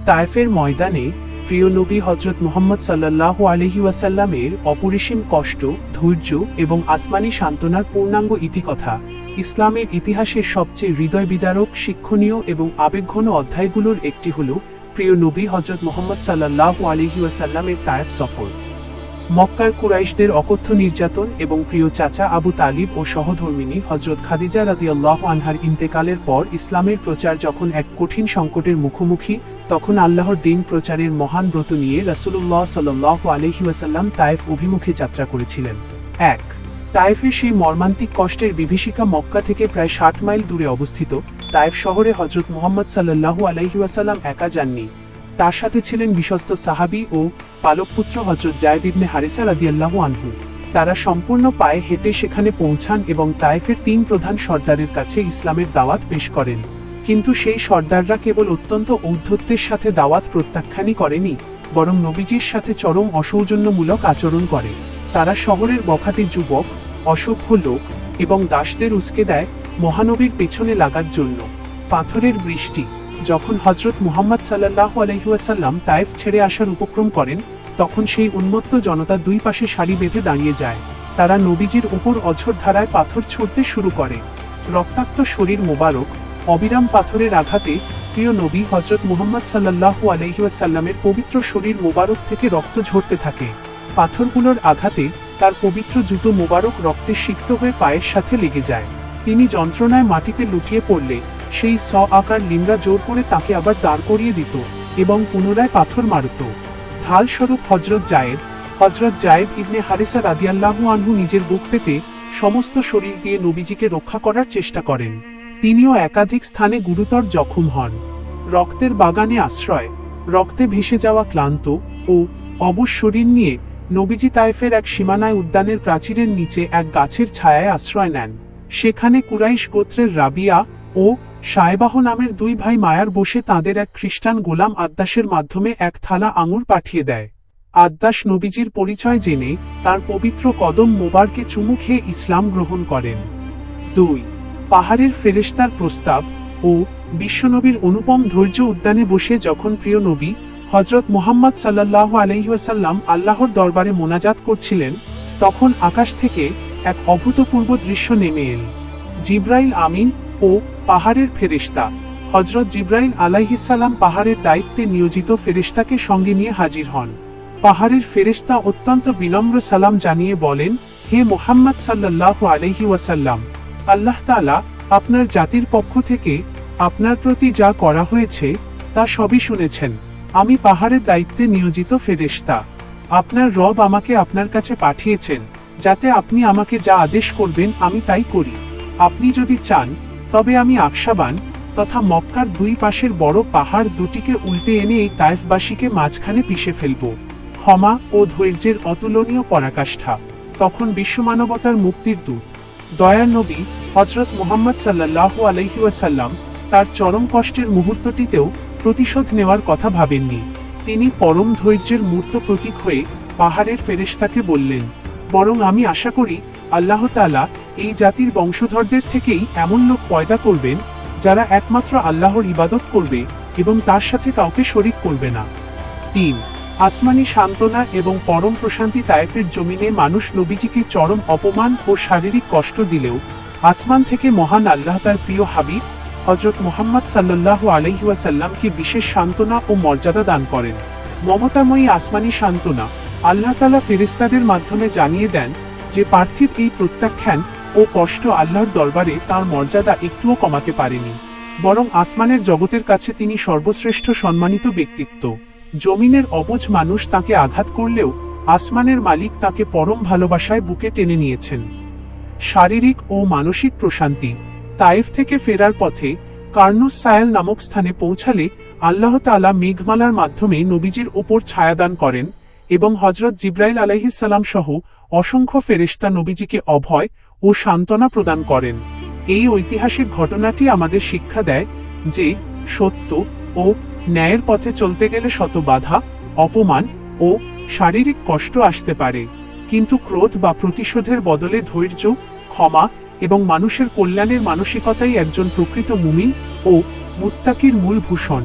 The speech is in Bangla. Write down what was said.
তায়েফের ময়দানে প্রিয় নবী হযরত মুহাম্মদ সাল্লাল্লাহু আলাইহি ওয়াসাল্লামের অপরিসীম কষ্ট, ধৈর্য এবং আসমানি সান্ত্বনার পূর্ণাঙ্গ ইতিকথা ইসলামের ইতিহাসের সবচেয়ে হৃদয় বিদারক, শিক্ষণীয় এবং আবেগঘন অধ্যায়গুলোর একটি হল প্রিয় নবী হযরত মুহাম্মদ সাল্লাল্লাহু আলাইহি ওয়াসাল্লামের তায়েফ সফর। মক্কার কুরাইশদের অকথ্য নির্যাতন এবং প্রিয় চাচা আবু তালিব ও সহধর্মিণী হযরত খাদিজা রাদিয়াল্লাহু আনহার ইন্তেকালের পর ইসলামের প্রচার যখন এক কঠিন সংকটের মুখোমুখি, তখন আল্লাহর দ্বীন প্রচারের মহান ব্রত নিয়ে রাসূলুল্লাহ সাল্লাল্লাহু আলাইহি ওয়াসাল্লাম তায়েফ অভিমুখে যাত্রা করেছিলেন। ১. তায়েফের সেই মর্মান্তিক কষ্টের বিভীষিকা মক্কা থেকে প্রায় ৬০ মাইল দূরে অবস্থিত। তায়েফ শহরে হযরত মুহাম্মদ সাল্লাল্লাহু আলাইহি ওয়াসাল্লাম একা যাননি। তার সাথে ছিলেন বিশ্বস্ত সাহাবী ও পালকপুত্র হযরত যায়েদ ইবনে হারিসা রাদিয়াল্লাহু আনহু। তারা সম্পূর্ণ পায়ে হেঁটে সেখানে পৌঁছান এবং তায়েফের ৩ প্রধান সর্দারের কাছে ইসলামের দাওয়াত পেশ করেন। কিন্তু সেই সর্দাররা কেবল অত্যন্ত ঔদ্ধত্যের সাথে দাওয়াত প্রত্যাখ্যানই করেনি, বরং নবীজির সাথে চরম অসৌজন্যমূলক আচরণ করে। তারা শহরের বখাটে যুবক, অসভ্য লোক এবং দাসদের উস্কে দেয় মহানবীর পেছনে লাগার জন্য। পাথরের বৃষ্টি। যখন হযরত মুহাম্মদ সাল্লাল্লাহু আলাইহি ওয়াসাল্লাম তায়েফ ছেড়ে আসার উপক্রম করেন, তখন সেই উন্মত্ত জনতা দুই পাশে সারি বেঁধে দাঁড়িয়ে যায়। তারা নবীজির উপর অঝোর ধারায় পাথর ছুঁড়তে শুরু করে। রক্তাক্ত শরীর মোবারক, অবিরাম পাথরের আঘাতে প্রিয় নবী হযরত মুহাম্মদ সাল্লাল্লাহু আলাইহি ওয়াসাল্লামের পবিত্র শরীর মোবারক থেকে রক্ত ঝরতে থাকে। পাথরগুলোর আঘাতে তার পবিত্র জুতো মোবারক রক্তে সিক্ত হয়ে পায়ের সাথে লেগে যায়। তিনি যন্ত্রণায় মাটিতে লুটিয়ে পড়লে সেই আকার লিমরা জোর করে তাকে আবার দাঁড় করিয়ে দিত এবং পুনরায় পাথর মারত। ঢালস্বরূপ হযরত যায়েদ ইবনে হারিসা রাদিয়াল্লাহু আনহু নিজের বুক পেতে সমস্ত শরীর দিয়ে নবীজিকে রক্ষা করার চেষ্টা করেন। তিনিও একাধিক স্থানে গুরুতর জখম হন। রক্তের বাগানে আশ্রয়। রক্তে ভেসে যাওয়া ক্লান্ত ও অবশ শরীর নিয়ে নবীজি তায়েফের এক সীমানায় উদ্যানের প্রাচীরের নিচে এক গাছের ছায়ায় আশ্রয় নেন। সেখানে কুরাইশ গোত্রের রাবিয়া ও সায়বাহ নামের 2 ভাই মায়ার বসে তাদের এক খ্রিস্টান গোলাম আদ্দাসের মাধ্যমে এক থালা আঙুর পাঠিয়ে দেয়। আদ্দাস নবীজির পরিচয় জেনে তার পবিত্র কদম মোবারকে চুমু খেয়ে ইসলাম গ্রহণ করেন। 2. পাহাড়ের ফেরেশতার প্রস্তাব ও বিশ্বনবীর অনুপম ধৈর্য। উদ্যানে বসে যখন প্রিয় নবী হযরত মুহাম্মদ সাল্লাল্লাহু আলাইহি ওয়াসাল্লাম আল্লাহর দরবারে মোনাজাত করছিলেন, তখন আকাশ থেকে এক অভূতপূর্ব দৃশ্য নেমে এল। জিবরাইল আমিন ও পাহাড়ের ফেরেশতা। হযরত জিবরাইল আলাইহিস সালাম পাহাড়ের দায়িত্বে নিয়োজিত ফেরেশতাকে সঙ্গে নিয়ে হাজির হন। পাহাড়ের ফেরেশতা অত্যন্ত বিনম্র সালাম জানিয়ে বলেন, হে মুহাম্মদ সাল্লাল্লাহু আলাইহি ওয়াসাল্লাম, আল্লাহ তাআলা আপনার জাতির পক্ষ থেকে আপনার প্রতি যা করা হয়েছে তা সবই শুনেছেন। আমি পাহাড়ের দায়িত্বে নিয়োজিত ফেরেশতা। আপনার রব আমাকে আপনার কাছে পাঠিয়েছেন যাতে আপনি আমাকে যা আদেশ করবেন আমি তাই করি। আপনি যদি চান তবে আমি আকশাবান তথা মক্কার 2 পাশের বড় পাহাড় দুটিকে উল্টে এনে এই তায়েফবাসীকে মাঝখানে পিষে ফেলব। ক্ষমা ও ধৈর্যের অতুলনীয় পরাকাষ্ঠা। তখন বিশ্বমানবতার মুক্তির দূত দয়ার নবী হযরত মুহাম্মদ সাল্লাল্লাহু আলাইহি ওয়াসাল্লাম তার চরম কষ্টের মুহূর্তটিতেও প্রতিশোধ নেওয়ার কথা ভাবেননি। তিনি পরম ধৈর্যের মূর্ত প্রতীক হয়ে পাহাড়ের ফেরেশতাকে বললেন, বরং আমি আশা করি আল্লাহ তাআলা এই জাতির বংশধরদের থেকেই এমন লোক পয়দা করবেন যারা একমাত্র আল্লাহর ইবাদত করবে এবং তার সাথে কাউকে শরীক করবে না। 3. আসমানি সান্ত্বনা এবং পরম প্রশান্তি। তায়েফের জমিনে মানুষ নবীজিকে চরম অপমান ও শারীরিক কষ্ট দিলেও আসমান থেকে মহান আল্লাহ তার প্রিয় হাবিব হযরত মুহাম্মদ সাল্লাল্লাহু আলাইহি ওয়াসাল্লামকে বিশেষ সান্ত্বনা ও মর্যাদা দান করেন। মমতাময়ী আসমানি সান্ত্বনা। আল্লাহ তাআলা ফেরেশতাদের মাধ্যমে জানিয়ে দেন যে পার্থিব এই প্রত্যাখ্যান ও কষ্ট আল্লাহর দরবারে তার মর্যাদা একটুও কমাতে পারেনি, বরং আসমানের জগতের কাছে তিনি সর্বশ্রেষ্ঠ সম্মানিত ব্যক্তিত্ব। জমিনের অবুঝ মানুষ তাকে আঘাত করলেও আসমানের মালিক তাকে পরম ভালোবাসায় বুকে টেনে নিয়েছেন। শারীরিক ও মানসিক প্রশান্তি। তায়েফ থেকে ফেরার পথে কার্নুস সায়াল নামক স্থানে পৌঁছালে আল্লাহ তাআলা মেঘমালার মাধ্যমে নবীজির ওপর ছায়াদান করেন এবং হযরত জিবরাইল আলাইহিস সালাম সহ অসংখ্য ফেরেশতা নবীজিকে অভয় ও সান্ত্বনা প্রদান করেন। এই ঐতিহাসিক ঘটনাটি আমাদের শিক্ষা দেয় যে সত্য ও ন্যায়ের পথে চলতে গেলে শত বাধা, অপমান ও শারীরিক কষ্ট আসতে পারে, কিন্তু ক্রোধ বা প্রতিশোধের বদলে ধৈর্য, ক্ষমা এবং মানুষের কল্যাণের মানসিকতাই একজন প্রকৃত মুমিন ও মুত্তাকির মূল ভূষণ।